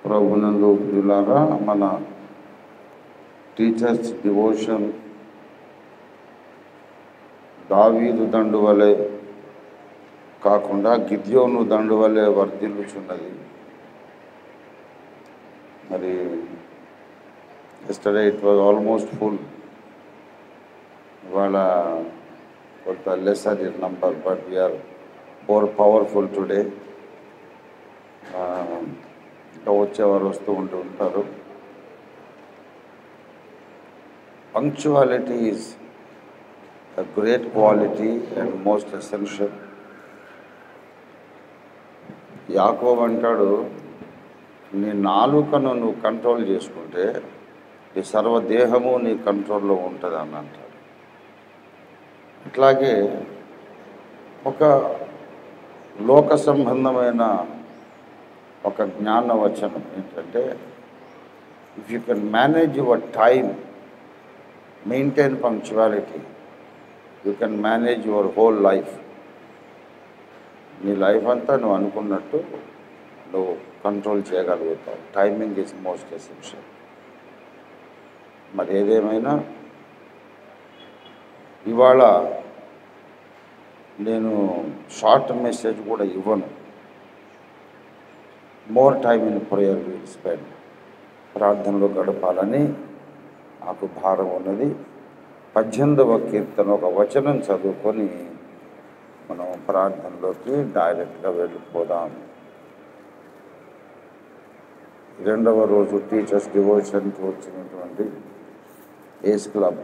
ప్రభునందు ప్రియులారా, మన టీచర్స్ డివోషన్ దావీదు దండు వలె కాకుండా గిద్యోను దండు వలె వర్ధిల్లుచున్నది. మరి yesterday it was almost full. ఇవాళ కొంత lesser in number, but we are more powerful today. ఇంకా వచ్చేవారు వస్తూ ఉంటారు. Punctuality is a great quality and most essential. యాకోబు అంటాడు, నీ నాలుకను నువ్వు కంట్రోల్ చేసుకుంటే నీ సర్వదేహము నీ కంట్రోల్లో ఉంటుంది అని అంటాడు. అట్లాగే ఒక లోక సంబంధమైన ఒక జ్ఞానవచనం ఏంటంటే, if you can manage your time, maintain punctuality, you can manage your whole life. నీ లైఫ్ అంతా నువ్వు అనుకున్నట్టు నువ్వు కంట్రోల్ చేయగలుగుతావు. Timing is most essential. మరి ఏదేమైనా ఇవాళ నేను షార్ట్ మెసేజ్ కూడా ఇవ్వను. More time in prayer will spend. ప్రార్థనలో గడపాలని నాకు భారం ఉన్నది. 18వ కీర్తన ఒక వచనం చదువుకొని మనం ప్రార్థనలోకి డైరెక్ట్గా వెళ్ళిపోదాం. 2వ రోజు టీచర్స్ డివోషన్కి వచ్చినటువంటి ఏస్ క్లబ్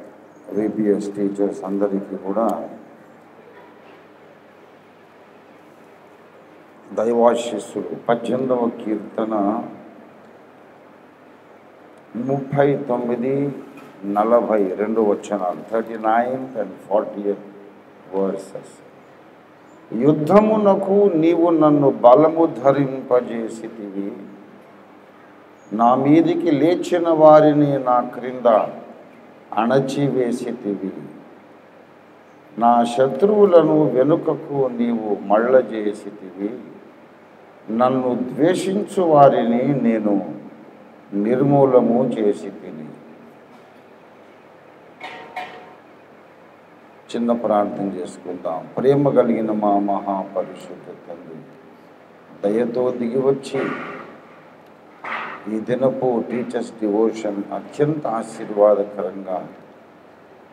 విబిఎస్ టీచర్స్ అందరికీ కూడా దైవాశీస్సులు. 18వ కీర్తన 39-42 వచనాలు, 39 and 40 verses. యుద్ధమునకు నీవు నన్ను బలము ధరింపజేసితివి, నా మీదికి లేచిన వారిని నా క్రింద అణచివేసితివి, నా శత్రువులను వెనుకకు నీవు మళ్ళజేసితివి, నన్ను ద్వేషించు వారిని నేను నిర్మూలము చేసి తిని. చిన్న ప్రార్థన చేసుకుందాం. ప్రేమ కలిగిన మా మహాపరిశుద్ధ తండ్రి, దయతో దిగి వచ్చి ఈ దినపు టీచర్స్ డివోషన్ అత్యంత ఆశీర్వాదకరంగా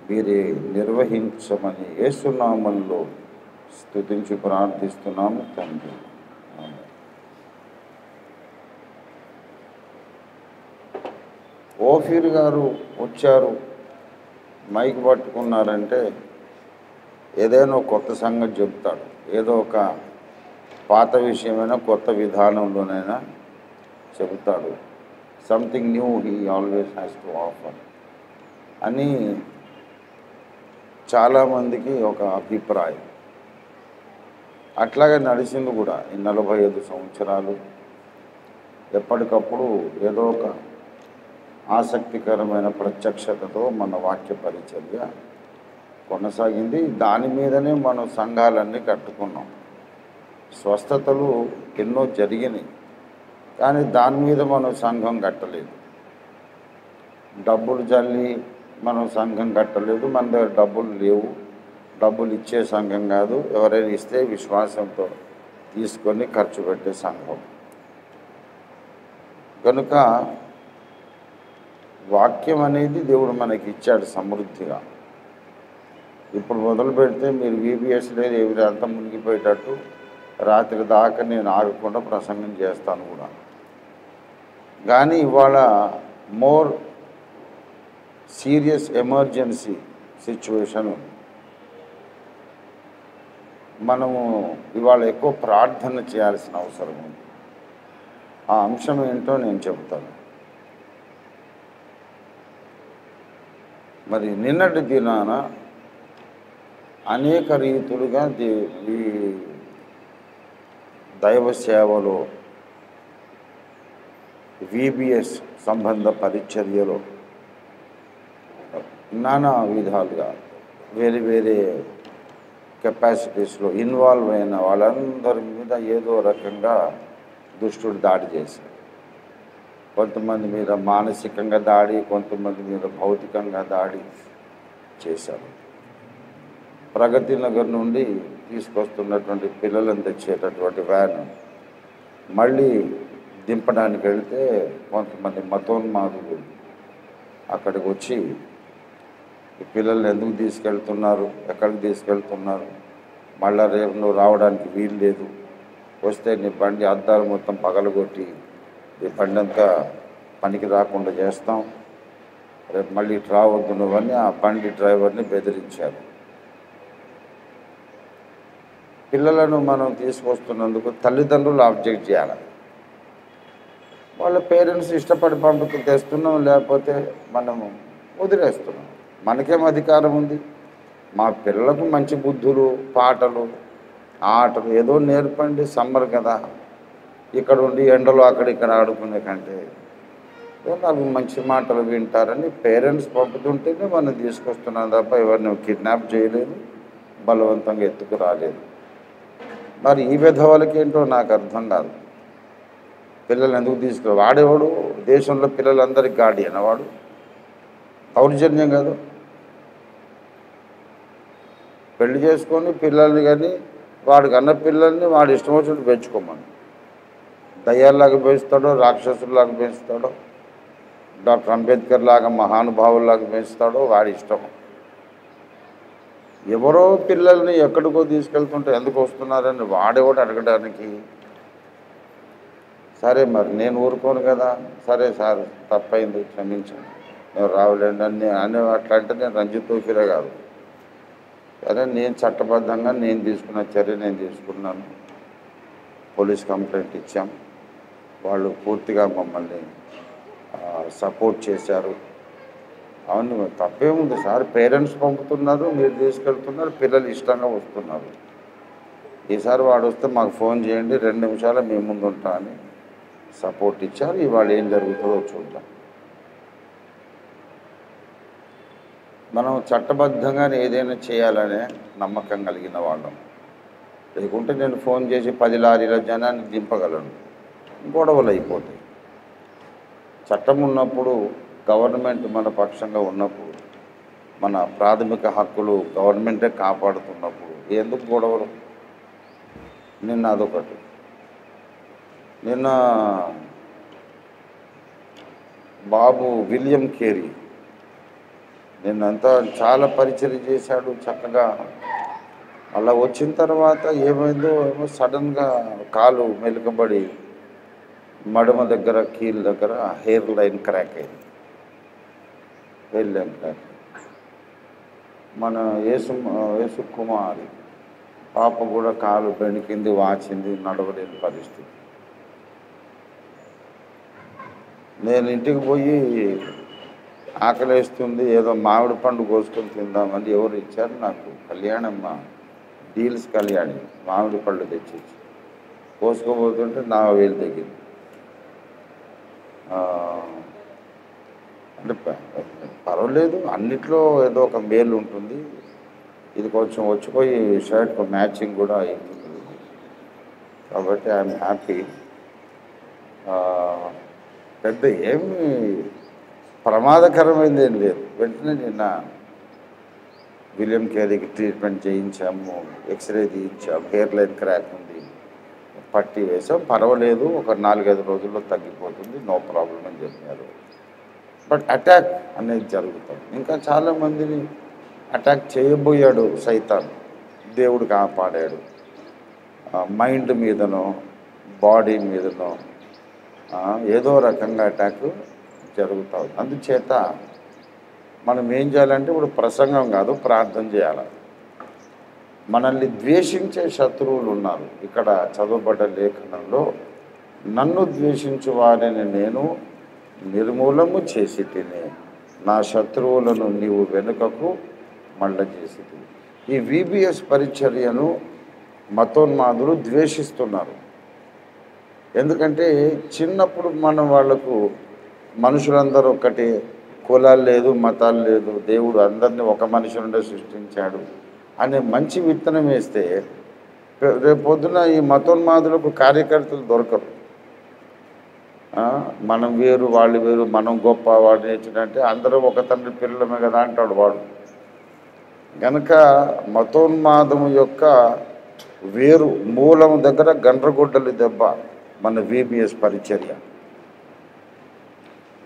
మీరే నిర్వహించమని యేసునామంలో స్తుతించి ప్రార్థిస్తున్నాము తండ్రి. ఓఫీర్ గారు వచ్చారు, మైక్ పట్టుకున్నారంటే ఏదైనా కొత్త సంగతి చెప్తాడు. ఏదో ఒక పాత విషయమైనా కొత్త విధానంలోనైనా చెబుతాడు. Something new he always has to offer అని చాలామందికి ఒక అభిప్రాయం. అట్లాగే నడిచింది కూడా ఈ 45 సంవత్సరాలు. ఎప్పటికప్పుడు ఏదో ఒక ఆసక్తికరమైన ప్రత్యక్షతతో మన వాక్య పరిచర్య కొనసాగింది. దాని మీదనే మనం సంఘాలన్నీ కట్టుకున్నాం. స్వస్థతలు ఎన్నో జరిగినాయి, కానీ దాని మీద మనం సంఘం కట్టలేదు. డబ్బులు జల్లి మనం సంఘం కట్టలేదు. మన దగ్గర డబ్బులు లేవు, డబ్బులు ఇచ్చే సంఘం కాదు. ఎవరైనా ఇస్తే విశ్వాసంతో తీసుకొని ఖర్చు పెట్టే సంఘం. కనుక వాక్యం అనేది దేవుడు మనకి ఇచ్చాడు సమృద్ధిగా. ఇప్పుడు మొదలు పెడితే మీరు విబిఎస్ లేదు ఎవరి అంతా మునిగిపోయేటట్టు రాత్రి దాకా నేను ఆగకుండా ప్రసంగం చేస్తాను కూడా. కానీ ఇవాళ మోర్ సీరియస్ ఎమర్జెన్సీ సిచ్యువేషన్ ఉంది. మనము ఇవాళ ఎక్కువ ప్రార్థన చేయాల్సిన అవసరం ఉంది. ఆ అంశం ఏంటో నేను చెబుతాను. మరి నిన్నటి దినాన అనేక రీతులుగా ఈ దైవ సేవలో విబిఎస్ సంబంధ పరిచర్యలో నానా విధాలుగా వేరే వేరే కెపాసిటీస్లో ఇన్వాల్వ్ అయిన వాళ్ళందరి మీద ఏదో రకంగా దుష్టుడు దాడి చేశాడు. కొంతమంది మీద మానసికంగా దాడి, కొంతమంది మీద భౌతికంగా దాడి చేశారు. ప్రగతి నగర్ నుండి తీసుకొస్తున్నటువంటి పిల్లలను తెచ్చేటటువంటి వ్యాన్ మళ్ళీ దింపడానికి వెళితే కొంతమంది మతోన్మాదులు అక్కడికి వచ్చి ఈ పిల్లల్ని ఎందుకు తీసుకెళ్తున్నారు, ఎక్కడికి తీసుకెళ్తున్నారు, మళ్ళా రేపు నువ్వు రావడానికి వీలు లేదు, వస్తే నీ బండి అద్దాలు మొత్తం పగలగొట్టి ఈ బండి అంతా పనికి రాకుండా చేస్తాం, రేపు మళ్ళీ రావద్దు నువ్వని ఆ బండి డ్రైవర్ని బెదిరించారు. పిల్లలను మనం తీసుకొస్తున్నందుకు తల్లిదండ్రులు ఆబ్జెక్ట్ చేయాలి. వాళ్ళ పేరెంట్స్ ఇష్టపడి పంపుతూ తెస్తున్నాం, లేకపోతే మనము వదిలేస్తున్నాం. మనకేం అధికారం ఉంది? మా పిల్లలకు మంచి బుద్ధులు, పాటలు, ఆటలు ఏదో నేర్పండి. సమ్మర్ కదా, ఇక్కడ ఉండి ఎండలో అక్కడిక్కడ ఆడుకునే కంటే నాకు మంచి మాటలు వింటారని పేరెంట్స్ పంపుతుంటేనే మనం తీసుకొస్తున్నాం తప్ప ఎవరిని కిడ్నాప్ చేయలేదు, బలవంతంగా ఎత్తుకు రాలేదు. మరి ఈ విధవలకి ఏంటో నాకు అర్థం కాదు. పిల్లలు ఎందుకు తీసుకురా? వాడేవాడు దేశంలో పిల్లలందరికీ గార్డియన్, వాడు దౌర్జన్యం కాదు. పెళ్లి చేసుకొని పిల్లల్ని కానీ వాడికి అన్న పిల్లల్ని వాడు ఇష్టం వచ్చినట్టు పెంచుకోమని, దయ్యాల్లాగా పెంచుతాడో, రాక్షసుల్లాగా పెంచుతాడో, డాక్టర్ అంబేద్కర్ లాగా మహానుభావుల్లాగా పెంచుతాడో వాడి ఇష్టం. ఎవరో పిల్లల్ని ఎక్కడికో తీసుకెళ్తుంటే ఎందుకు వస్తున్నారని వాడేవాడు అడగడానికి. సరే మరి నేను ఊరుకోను కదా, సరే సార్ తప్పైంది క్షమించండి, నేను రావలేండి అని అట్లా అంటే నేను రంజిత్ ఫిరే కాదు. సరే నేను చట్టబద్ధంగా నేను తీసుకున్న చర్య నేను తీసుకున్నాను. పోలీస్ కంప్లైంట్ ఇచ్చాం, వాళ్ళు పూర్తిగా మమ్మల్ని సపోర్ట్ చేశారు. అవును, తప్పేముంది సార్, పేరెంట్స్ పంపుతున్నారు, మీరు తీసుకెళ్తున్నారు, పిల్లలు ఇష్టంగా వస్తున్నారు. ఈసారి వాడు వస్తే మాకు ఫోన్ చేయండి, 2 నిమిషాలు మీ ముందు ఉంటా అని సపోర్ట్ ఇచ్చారు. ఇవాళ ఏం జరుగుతుందో చూద్దాం. మనం చట్టబద్ధంగానే ఏదైనా చేయాలనే నమ్మకం కలిగిన వాళ్ళం. లేకుంటే నేను ఫోన్ చేసి 10 లారీల జనాన్ని దింపగలను, గొడవలు అయిపోతాయి. చట్టం ఉన్నప్పుడు, గవర్నమెంట్ మన పక్షంగా ఉన్నప్పుడు, మన ప్రాథమిక హక్కులు గవర్నమెంటే కాపాడుతున్నప్పుడు ఎందుకు గొడవలు? నిన్న అదొకటి. నిన్న బాబు విలియం కేరీ నిన్నంతా చాలా పరిచయం చేశాడు చక్కగా. అలా వచ్చిన తర్వాత ఏమైందో ఏమో సడన్గా కాలు మెలుకబడి మడమ దగ్గర, కీల్ దగ్గర హెయిర్ లైన్ క్రాక్ అయింది. Hair line crack. మన యేసు కుమారి పాప కూడా కాలు బెణికింది, వాచింది, నడవలేని పరిస్థితి. నేను ఇంటికి పోయి ఆకలేస్తుంది, ఏదో మామిడి పండు కోసుకొని తిందామని ఎవరు ఇచ్చారు నాకు, కళ్యాణమ్మ డీల్స్ కళ్యాణి మామిడి పళ్ళు తెచ్చిచ్చి కోసుకోబోతుంటే నా వేలు తగ్గింది. అంటే పర్వాలేదు, అన్నిట్లో ఏదో ఒక మేలు ఉంటుంది. ఇది కొంచెం వచ్చిపోయి షర్ట్ మ్యాచింగ్ కూడా అవుతుంది కాబట్టి ఐఎమ్ హ్యాపీ. పెద్ద ఏమి ప్రమాదకరమైంది ఏం లేదు. వెంటనే నిన్న విలియం కేరీకి ట్రీట్మెంట్ చేయించాము, ఎక్స్రే తీయించాము, హెయిర్ లైన్ క్రాక్ ఉంది, పట్టి వేసాం, పర్వాలేదు, ఒక 4-5 రోజుల్లో తగ్గిపోతుంది, నో ప్రాబ్లం అని చెప్పారు. బట్ అటాక్ అనేది జరుగుతుంది. ఇంకా చాలామందిని అటాక్ చేయబోయాడు సైతాన్, దేవుడు కాపాడాడు. మైండ్ మీదనో, బాడీ మీదనో ఏదో రకంగా అటాక్ జరుగుతుంది. అందుచేత మనం ఏం చేయాలంటే, ఇప్పుడు ప్రసంగం కాదు, ప్రార్థన చేయాలి. మనల్ని ద్వేషించే శత్రువులు ఉన్నారు. ఇక్కడ చదవబడ్డ లేఖనంలో, నన్ను ద్వేషించు వారిని నేను నిర్మూలము చేసి తిని, నా శత్రువులను నీవు వెనుకకు మళ్ళ చేసి తిని. ఈ విబిఎస్ పరిచర్యను మతోన్మాదులు ద్వేషిస్తున్నారు. ఎందుకంటే చిన్నప్పుడు మనం వాళ్లకు మనుషులందరూ ఒకటి, కులాలు లేదు, మతాలు లేదు, దేవుడు అందరినీ ఒక మనిషి నుండే సృష్టించాడు అనే మంచి విత్తనం వేస్తే, రేపు పొద్దున ఈ మతోన్మాదులకు కార్యకర్తలు దొరకరు. మనం వేరు వాళ్ళు వేరు, మనం గొప్ప వాడు నేర్చుడంటే అందరూ ఒక తండ్రి పిల్లలమే కదా అంటాడు వాడు. కనుక మతోన్మాదము యొక్క వేరు మూలం దగ్గర గండ్రగొడ్డలి దెబ్బ మన VBS పరిచర్య.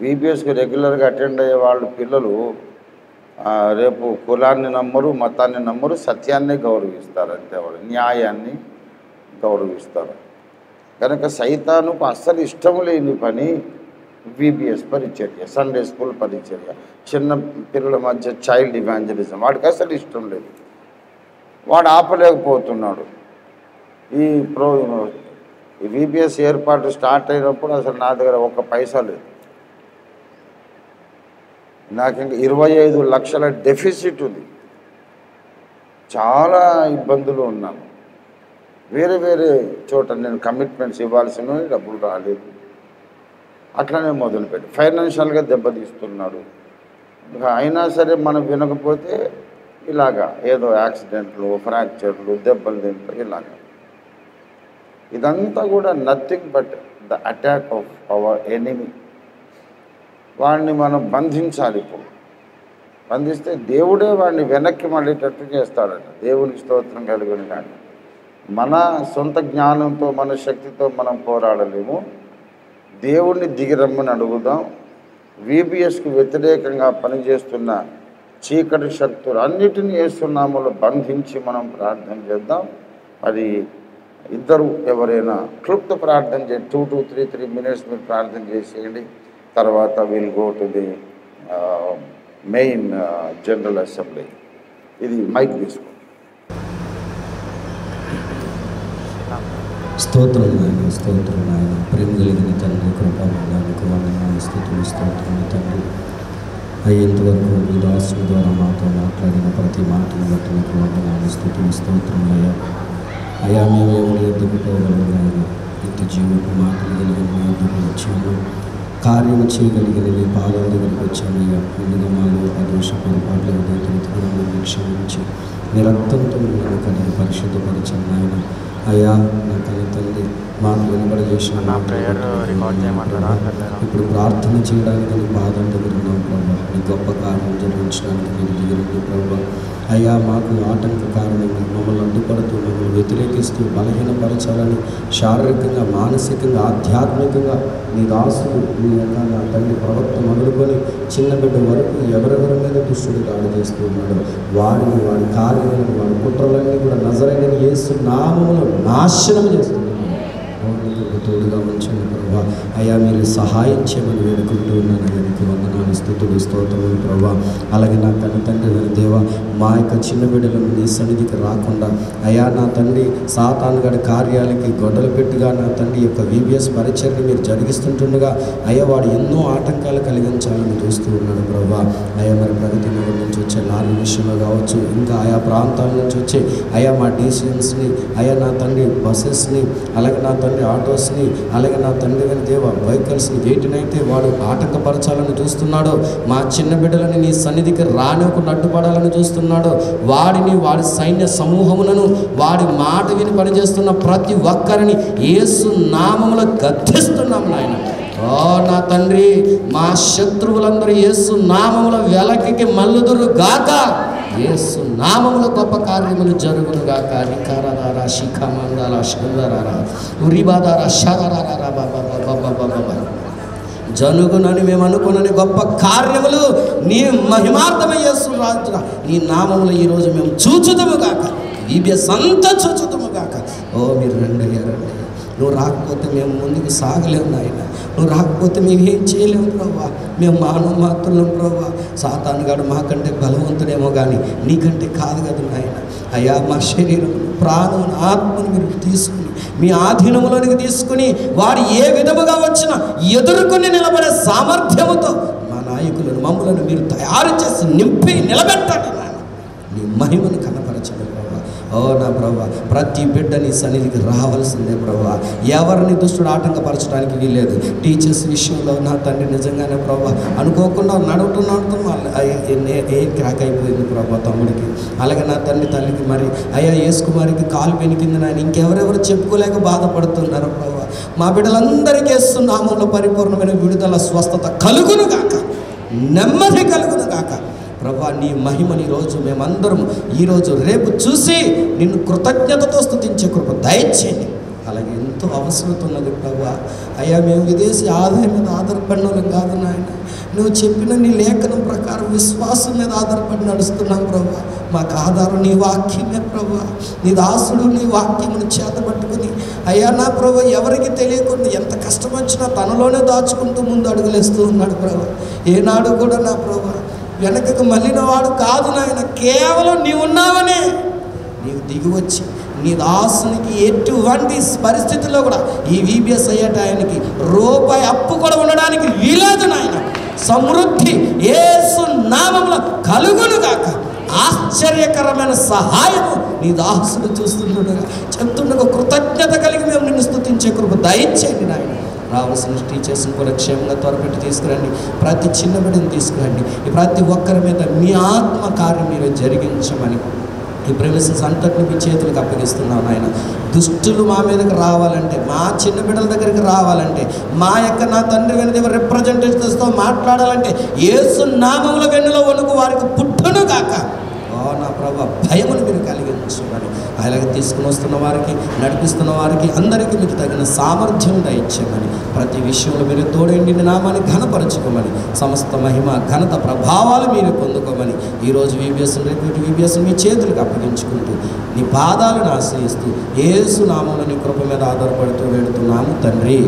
VBSకి రెగ్యులర్గా అటెండ్ అయ్యే వాళ్ళు పిల్లలు రేపు కులాన్ని నమ్మరు, మతాన్ని నమ్మరు, సత్యాన్నే గౌరవిస్తారు, అంతే వాళ్ళు న్యాయాన్ని గౌరవిస్తారు. కనుక సైతానుకు అస్సలు ఇష్టం లేని పని VBS పరిచర్య, సండే స్కూల్ పరిచర్య, చిన్న పిల్లల మధ్య చైల్డ్ ఇవాంజలిజం వాడికి అసలు ఇష్టం లేదు. వాడు ఆపలేకపోతున్నాడు. ఈ VBS ఏర్పాటు స్టార్ట్ అయినప్పుడు అసలు నా దగ్గర ఒక్క పైసా లేదు. నాకు ఇంకా 25 లక్షల డెఫిసిట్ ఉంది. చాలా ఇబ్బందులు ఉన్నాను. వేరే వేరే చోట నేను కమిట్మెంట్స్ ఇవ్వాల్సినవి డబ్బులు రాలేదు. అట్లనే మొదలుపెట్టి ఫైనాన్షియల్గా దెబ్బతీస్తున్నాడు. అయినా సరే మనం వినకపోతే ఇలాగా ఏదో యాక్సిడెంట్లు, ఫ్రాక్చర్లు, దెబ్బలు తింటారు ఇలాగా. ఇదంతా కూడా nothing but the attack of our enemy. వాడిని మనం బంధించాలి. ఇప్పుడు బంధిస్తే దేవుడే వాడిని వెనక్కి మళ్ళేటట్టు చేస్తాడట. దేవునికి స్తోత్రం కలుగును కాక. మన సొంత జ్ఞానంతో మన శక్తితో మనం పోరాడలేము. దేవుణ్ణి దిగిరమ్మని అడుగుదాం. VBSకి వ్యతిరేకంగా పనిచేస్తున్న చీకటి శక్తులు అన్నిటినీ యేసునామములో బంధించి మనం ప్రార్థన చేద్దాం. అది ఇద్దరు ఎవరైనా క్లుప్త ప్రార్థన చేయండి. 2 to 3 minutes మీరు ప్రార్థన చేసేయండి. తర్వాత will go to the main general assembly. ఇది మైక్ తీసుకో. స్తోత్రం నాయన, స్తోత్రం నాయన. ప్రేమ కలిగిన తండ్రి, కృపానికి వందనాలు, స్తుతులు, స్తోత్రం తండ్రి. అయ్యేంతవరకు మీ దాసుల ద్వారా మాతో మాట్లాడిన ప్రతి మాటను బట్టి మీకు వందనాలు, స్తుతులు, స్తోత్రం అయ్యా. అయ్యా మేము ఎవరి ఎద్దుకు పోగలము నాయన. ఇంత జీవిత మాటలు కలిగిన మీ ఎద్దుకు వచ్చాము, కార్యం చేయగలిగిన మీ పాదాల దగ్గరికి వచ్చామయ్యా. ముందుగా మాలో అదోష పొరపాట్లు ఏదైతే మీరు క్షమించి మీ రక్తంతో మిమ్మల్ని కలిగి పరిశుద్ధపరిచాను నాయన. అయ్యా నా కన్న తండ్రి మాకు వినబడజేసిన నా ప్రేయర్ రికార్డ్ చేయమంటారా? ఇప్పుడు ప్రార్థన చేయడానికి నీ పాదాల దగ్గర ఉన్నాం ప్రభా. నీ గొప్ప కార్యం జరిగించడానికి మీరు దిగిరండి ప్రభా. అయ్యా మాకు ఆటంక కారణంగా మమ్మల్ని అడ్డుపడుతూ మమ్మల్ని వ్యతిరేకిస్తూ బలహీనపరచాలని శారీరకంగా, మానసికంగా, ఆధ్యాత్మికంగా మీ దాసులు మీ యొక్క నా తండ్రి ప్రవక్త మొదలుకొని చిన్న బిడ్డ వరకు ఎవరెవరి మీద దుష్టుడు దాడి చేస్తూ ఉన్నాడో వాడిని, వాడి కార్యాలను, వాడి కుట్రలన్నీ కూడా నజరైన యేసు నామములో నాశనం చేస్తున్నాడు. తోడుగా ఉంచండి ప్రభా. అయ్యా మీరు సహాయం చేయమని వేడుకుంటూ ఉన్నాను. మీకు వందనాలు, స్తుతులు, స్తోత్రములు ప్రభా. అలాగే నా కన్న తండ్రి దేవా, మా యొక్క చిన్న బిడ్డలను నీ సన్నిధికి రాకుండా అయ్యా నా తండ్రి సాతాను గడి కార్యాలకి గొడ్డలు పెట్టుగా నా తండ్రి యొక్క VBS పరిచర్ని మీరు జరిగిస్తుంటుండగా అయ్యా వాడు ఎన్నో ఆటంకాలు కలిగించాలని చూస్తూ ఉన్నాడు ప్రభా. అయ్యా మరి ప్రగతి నగర్ నుంచి వచ్చే నాలుగు విషయంలో కావచ్చు, ఇంకా ఆయా ప్రాంతాల నుంచి వచ్చే అయ్యా మా DCMస్ని, అయ్యా నా తండ్రి బస్సెస్ని, అలాగే నా తండ్రి ఆటోస్ని, అలాగే నా తండ్రి గారి దేవ వెహికల్స్ని వేటినైతే వాడు ఆటంకపరచాలని చూస్తున్నాడో, మా చిన్న బిడ్డలని నీ సన్నిధికి రానివ్వకుండా అడ్డుపడాలని చూస్తున్నాడో వాడిని, వాడి సైన్య సమూహములను, వాడి మాట విని పనిచేస్తున్న ప్రతి ఒక్కరిని యేసు నామములో గద్దిస్తున్నాము నాయన. ఓ నా తండ్రి, మా శత్రువులందరూ యేసు నామముల వెలకికి మల్లుదురు గాక. యేసు నామముల గొప్ప కార్యములు జరుగును గాక. నికారారా శిఖమందాల శందరారా ఉరిబాదారా షరారారా బాబా జరుగునని మేము అనుకున్నని గొప్ప కార్యములు నీ మహిమార్థమై యేసు రాజుగా నీ నామములు ఈరోజు మేము చూచుదము గాక. VBS అంతా చూచుదము గాక. ఓ మీరు రండి, రండి. నువ్వు రాకపోతే మేము ముందుకు సాగలేము నాయన. నువ్వు రాకపోతే మేము ఏం చేయలేము ప్రభా. మేము మానవ మాత్రులం ప్రభా. సాతానుగాడు మాకంటే బలవంతుడేమో కానీ నీకంటే కాదు కదా నాయన. అయ్యా మా శరీరం, ప్రాణం, ఆత్మను మీరు తీసుకుని మీ ఆధీనములోనికి తీసుకుని వారు ఏ విధముగా వచ్చినా ఎదుర్కొని నిలబడే సామర్థ్యముతో మా నాయకులను, మమ్మలను మీరు తయారు చేసి నింపి నిలబెట్టండి నాయన. నీ మహిమను కనపరచండి ప్రభా. ఓ నా ప్రభా, ప్రతి బిడ్డ నీ సన్నిధికి రావాల్సిందే ప్రభా. ఎవరిని దుష్టుడు ఆటంకపరచడానికి వీలేదు. టీచర్స్ విషయంలో నా తండ్రి నిజంగానే ప్రభా అనుకోకుండా నడుపుతూ ఏ క్రాక్ అయిపోయింది ప్రభా తమ్ముడికి. అలాగే నా తండ్రి తల్లికి, మరి అయ్యా యేసు కుమారికి కాలు పెనికింది నాయన. ఇంకెవరెవరు చెప్పుకోలేక బాధపడుతున్నారు ప్రభా. మా బిడ్డలందరికీ యేసు నామములో పరిపూర్ణమైన విడుదల, స్వస్థత కలుగును గాక, నెమ్మది కలుగును గాక. ప్రభా, నీ మహిమని ఈరోజు మేమందరం ఈరోజు రేపు చూసి నిన్ను కృతజ్ఞతతో స్తుతించే కృప దయచేయండి. అలాగే ఎంతో అవసరత ఉన్నది ప్రభా. అయ్యా, మేము విదేశీ ఆదాయం మీద ఆధారపడిన వాళ్ళం కాదు నాయన. నువ్వు చెప్పిన నీ లేఖనం ప్రకారం విశ్వాసం మీద ఆధారపడి నడుస్తున్నాం ప్రభా. మాకు ఆధారం నీ వాక్యమే ప్రభా. నీ దాసుడు నీ వాక్యమును చేతబట్టుకుని అయ్యా నా ప్రభా, ఎవరికి తెలియకుండా ఎంత కష్టం వచ్చినా తనలోనే దాచుకుంటూ ముందు అడుగులేస్తూ ఉన్నాడు ప్రభా. ఏనాడు కూడా నా ప్రభా వెనకకు మళ్ళిన వాడు కాదు నాయన. కేవలం నీవు ఉన్నావనే నీవు దిగి వచ్చి నీ దాసునికి ఎటువంటి పరిస్థితుల్లో కూడా ఈ VBS అయ్యే టయానికి రూపాయి అప్పు కూడా ఉండడానికి వీలేదు నాయన. సమృద్ధి యేసు నామములో కలుగును గాక. ఆశ్చర్యకరమైన సహాయము నీ దాసుడు చూస్తుండగా చెప్తుండగా కృతజ్ఞత కలిగి మేము నిన్ను స్తుతించే కృప దయచేయండి నాయన. రావాల్సిన టీచర్స్ని కూడా క్షేమంగా త్వరపెట్టి తీసుకురండి. ప్రతి చిన్న బిడ్డని తీసుకురండి. ఈ ప్రతి ఒక్కరి మీద మీ ఆత్మ కార్యం మీరు జరిగించమని ఈ ప్రెమిసెస్ అంతటిని మీ చేతులకు అప్పగిస్తున్నాం నాయన. దుష్టులు మా మీదకి రావాలంటే, మా చిన్న బిడ్డల దగ్గరికి రావాలంటే, మా యొక్క నా తండ్రి వెనుక రిప్రజెంటేటివ్స్తో మాట్లాడాలంటే యేసు నామముల వెన్నులో వణుకు వారికి పుట్టును గాక. నా ప్రభా, భయమును మీరు కలిగించమని అలాగే తీసుకుని వస్తున్న వారికి, నడిపిస్తున్న వారికి అందరికీ మీకు తగిన సామర్థ్యం దయచేయమని, ప్రతి విషయంలో మీరు తోడండి నామాన్ని ఘనపరచుకోమని, సమస్త మహిమ ఘనత ప్రభావాలు మీరు పొందుకోమని ఈరోజు VBS రేపు VBS మీ చేతులకు అప్పగించుకుంటూ నీ పాదాలను ఆశ్రయిస్తూ యేసు నామములో నీ కృప మీద ఆధారపడుతూ వెళుతున్నాము తండ్రి.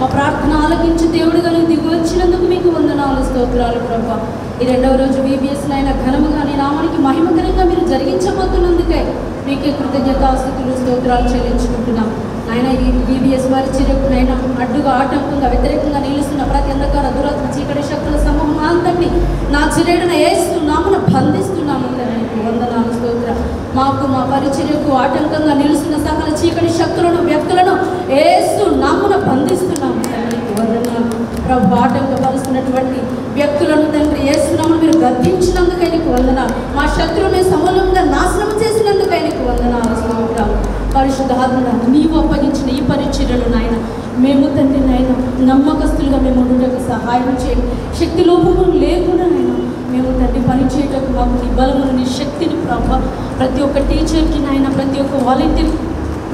మా ప్రార్థన ఆలకించి దేవుడు కనుక దిగి వచ్చినందుకు మీకు వందనాలు, స్తోత్రాలు ప్రభా. ఈ రెండవ రోజు VBS నైనా ఘనముగా నీ నామానికి మహిమకరంగా మీరు జరిగించబోతున్నందుకే మీకే కృతజ్ఞతాస్తుతులు, స్తోత్రాలు చెల్లించుకుంటున్నాం నాయన. ఈ VBS వారి చిరకునైనా అడ్డుగా, ఆటంకంగా, వ్యతిరేకంగా నిలుస్తున్న ప్రతి అంధకార దురాత్మ చీకటి శక్తుల సమూహం అంతటిని నా చిరేడున యేసు నామమున బంధిస్తున్నాము తండ్రి. వందనాలు, స్తోత్రం. మాకు మా పరిచర్యకు ఆటంకంగా నిలుస్తున్న సకల చీకటి శక్తులను, వ్యక్తులను యేసు నామమున బంధిస్తున్నాము తండ్రి. వందనాలు ప్రభు. ఆటంకపరుస్తున్నటువంటి వ్యక్తులను తండ్రి యేసు నామమున మీరు గద్దించినందుకై నీకు వందనాలు. మా శత్రువుని సమూలంగా నాశనం చేసినందుకై నీకు వందనాలు, స్తోత్రాలు. పరిశుద్ధాత్మ నీవు అప్పగించిన ఈ పరిచర్యలు నాయన మేము తండ్రి నాయన నమ్మకస్తులుగా మేము ఉండటకు సహాయం చేయండి. శక్తి లోపము లేకుండా నాయన మేము తండ్రి పని చేయటకు మాకు నీ బలమును, నీ శక్తిని ప్రభావ ప్రతి ఒక్క టీచర్కి నాయన, ప్రతి ఒక్క వాలంటీర్కి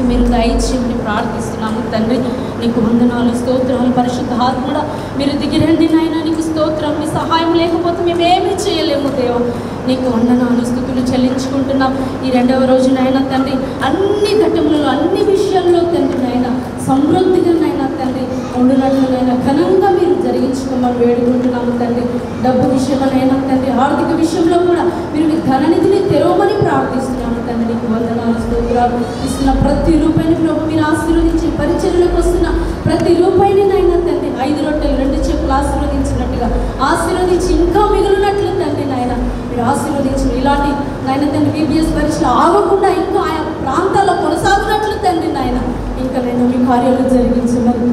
మీరు దయచేయమని ప్రార్థిస్తున్నాము తండ్రి. నీకు వందనాలు, స్తోత్రాలు. పరిశుద్ధాత్ముడా మీరు దిగిరండి నాయన. నీకు స్తోత్రం. మీ సహాయం లేకపోతే మేమేమీ చేయలేము దేవా. నీకు వందనాలు, స్తుతులు చెల్లించుకుంటున్నాం. ఈ రెండవ రోజు నాయన తండ్రి అన్ని ఘట్టములలో, అన్ని విషయాల్లో తండ్రి నాయన సమృద్ధిగా నాయన తండ్రి ఉండునట్లునైనా ఘనంగా మీరు జరిగించుకోమని వేడుకుంటున్నాము తండ్రి. డబ్బు విషయంలోనైనా తండ్రి, ఆర్థిక విషయంలో కూడా మీరు మీ ధననిధిని తెరవమని ప్రార్థిస్తున్నాము తండ్రి. నీకు వందనాలు, స్తోత్రాలు. ఇస్తున్న ప్రతి రూపాయిని ప్రభు మీరు ఆశీర్వదించి, పరిచర్యలకు వస్తున్న ప్రతి రూపాయిని నాయన తండ్రి 5 రొట్టెలు 2 చెప్పులు ఆశీర్వదించినట్టుగా ఆశీర్వదించి ఇంకా మిగిలినట్లు తండ్రి నాయన మీరు ఆశీర్వదించిన ఇలాంటి నాయన తండ్రి VBS పరీక్షలు ఆగకుండా ఇంకా ఆయా ప్రాంతాల్లో కొనసాగినట్లు తండ్రి నాయన ఇంకా నేను మీ కార్యాలు జరిగించమని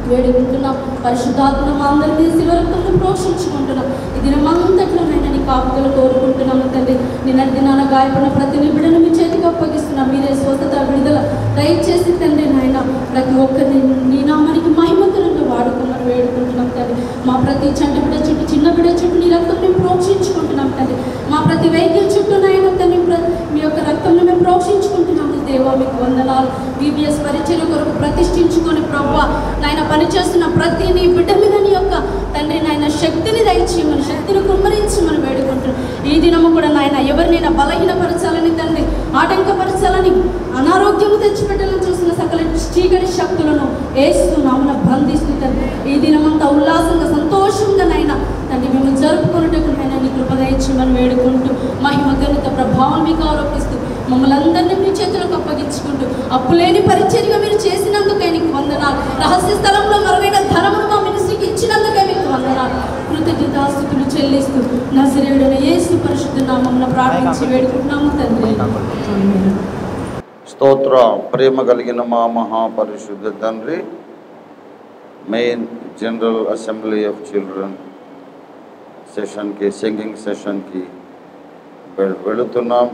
వేడుకుంటున్నాం. పరిశుద్ధాత్మ మా అందరినీ శివరక్తంలో ప్రోక్షించుకుంటున్నాం. ఈ దినమంతట్లో నైనా నీ కాపుదలు కోరుకుంటున్నాము తండ్రి. నిన్న దినాన గాయపడిన ప్రతి నిబిడను మీ చేతికి అప్పగిస్తున్నాం. మీరే స్వస్థత, విడుదల దయచేసి తండ్రి నాయన ప్రతి ఒక్కరిని నీ నామానికి మహిమకరంగా వాడుకోమని వేడుకుంటున్నాం తండ్రి. మా ప్రతి చంటి బిడ్డ చుట్టూ, చిన్న బిడ్డ చుట్టూ నీ రక్తం మేము ప్రోక్షించుకుంటున్నాం తండ్రి. మా ప్రతి వెహికల్ చుట్టూ నాయన తండ్రి మీ యొక్క రక్తంలో మేము ప్రోక్షించుకుంటున్నాము దేవా. మీకు వందనాలు. VBS పరిచర్య కొరకు ప్రతిష్ఠించుకొని ప్రభువా నాయన పనిచేస్తున్న ప్రతి నీ బిడ్డ మీద నీ యొక్క తండ్రి నాయన శక్తిని దయచేయమని, శక్తిని కుమ్మరించమని వేడుకుంటున్నాం. ఈ దినము కూడా నాయన ఎవరినైనా బలహీనపరచాలని తండ్రి, ఆటంకపరచాలని, అనారోగ్యము తెచ్చిపెట్టాలని చూసిన సకల చీకటి శక్తులను యేసు నామమున బంధిస్తూ తండ్రి ఈ దినమంతా ఉల్లాసంగా, సంతోషంగా నైనా తండ్రి మేము జరుపుకున్నట్టుకు నైనా నీ కృప దయచేయమని వేడుకుంటూ మహిమ, ఘనత, ప్రభావం మీకు ఆరోపిస్తూ మమ్మల్ని అందరినీ మీ చేతులకు అప్పగించుకుంటూ అప్పులేని పరిచర్యగా మీరు చేసినందుకే నీకు వందనాలు. రహస్య స్థలంలో మరుగైన ధనమును మా మినిస్ట్రీకి ఇచ్చినందుకే మీకు వందనాలు. కృతజ్ఞతాస్తుతులు చెల్లిస్తూ నజరేయుడైన యేసు పరిశుద్ధ నామమున ప్రార్థించి వేడుకుంటున్నాము తండ్రి. స్తోత్ర. ప్రేమ కలిగిన మా మహాపరిశుద్ధ తండ్రి, main general assembly of children సెషన్కి, సింగింగ్ సెషన్కి వెళుతున్నాం.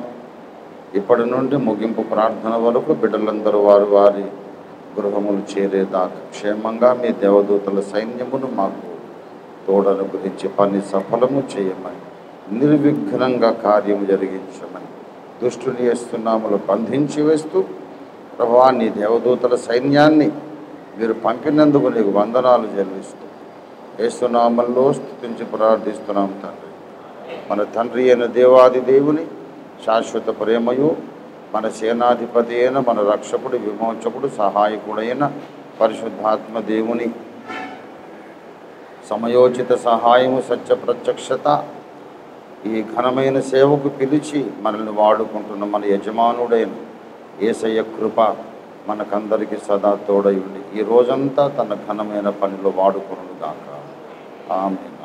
ఇప్పటి నుండి ముగింపు ప్రార్థన వరకు బిడ్డలందరూ వారి వారి గృహములు చేరేదాకా క్షేమంగా మీ దేవదూతల సైన్యమును మాకు తోడను గురించి పని సఫలము చేయమని, నిర్విఘ్నంగా కార్యము జరిగించమని దుష్టుని యేసునామములో బంధించి వేస్తూ, ప్రభువా నీ దేవదూతల సైన్యాన్ని మీరు పంపినందుకు నీకు వందనాలు చెల్లిస్తూ యేసునామములో స్తుతించి ప్రార్థిస్తున్నాం తండ్రి. మన తండ్రి అయిన దేవాది దేవుని శాశ్వత ప్రేమయు, మన సేనాధిపతి అయిన మన రక్షకుడు, విమోచకుడు, సహాయకుడైన పరిశుద్ధాత్మ దేవుని సమయోచిత సహాయము, సత్య ప్రత్యక్షత, ఈ ఘనమైన సేవకు పిలిచి మనల్ని వాడుకుంటున్న మన యజమానుడైన యేసయ్య కృప మనకందరికీ సదా తోడై ఉండి ఈ రోజంతా తన ఘనమైన పనిలో వాడుకొనుగాక. ఆమేన్.